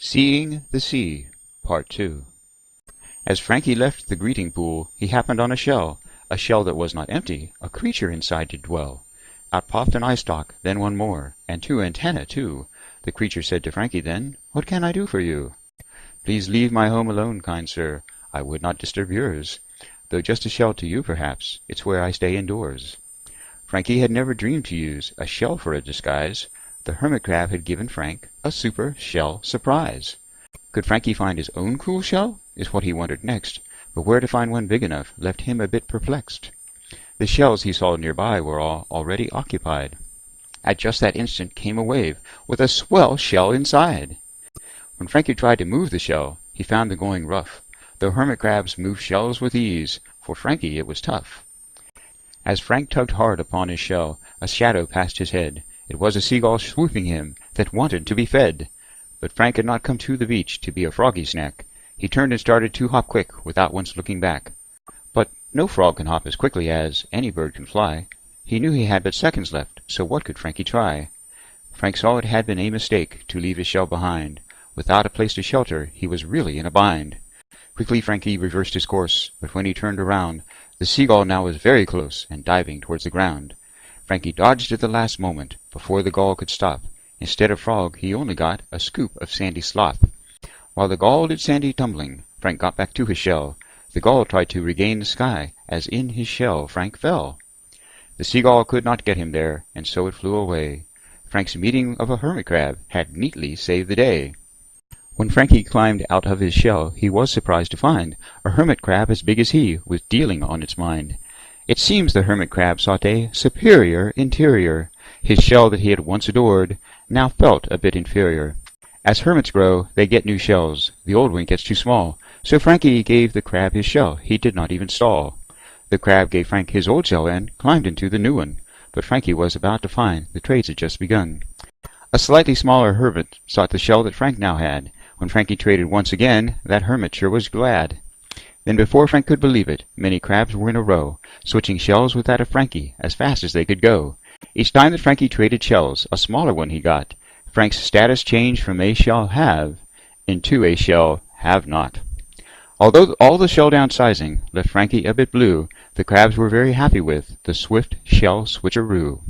Seeing the Sea, Part 2. As Frankie left the greeting pool, he happened on a shell that was not empty, a creature inside did dwell. Out popped an eye stalk, then one more, and two antennae too. The creature said to Frankie then, "What can I do for you?" "Please leave my home alone, kind sir, I would not disturb yours. Though just a shell to you perhaps, it's where I stay indoors." Frankie had never dreamed to use a shell for a disguise. The hermit crab had given Frank a super shell surprise. Could Frankie find his own cool shell, is what he wondered next, but where to find one big enough left him a bit perplexed. The shells he saw nearby were all already occupied. At just that instant came a wave, with a swell shell inside. When Frankie tried to move the shell, he found the going rough, though hermit crabs move shells with ease. For Frankie it was tough. As Frank tugged hard upon his shell, a shadow passed his head. It was a seagull swooping him, that wanted to be fed. But Frank had not come to the beach to be a froggy snack. He turned and started to hop quick, without once looking back. But no frog can hop as quickly as any bird can fly. He knew he had but seconds left, so what could Frankie try? Frank saw it had been a mistake to leave his shell behind. Without a place to shelter, he was really in a bind. Quickly Frankie reversed his course, but when he turned around, the seagull now was very close and diving towards the ground. Frankie dodged at the last moment, before the gull could stop. Instead of frog, he only got a scoop of sandy slop. While the gull did sandy tumbling, Frank got back to his shell. The gull tried to regain the sky, as in his shell Frank fell. The seagull could not get him there, and so it flew away. Frank's meeting of a hermit crab had neatly saved the day. When Frankie climbed out of his shell, he was surprised to find a hermit crab as big as he was dealing on its mind. It seems the hermit crab sought a superior interior. His shell that he had once adored now felt a bit inferior. As hermits grow, they get new shells. The old one gets too small. So Frankie gave the crab his shell. He did not even stall. The crab gave Frank his old shell and climbed into the new one. But Frankie was about to find the trades had just begun. A slightly smaller hermit sought the shell that Frank now had. When Frankie traded once again, that hermit sure was glad. Then before Frank could believe it, many crabs were in a row, switching shells with that of Frankie as fast as they could go. Each time that Frankie traded shells, a smaller one he got. Frank's status changed from a shell have into a shell have not. Although all the shell downsizing left Frankie a bit blue, the crabs were very happy with the swift shell switcheroo.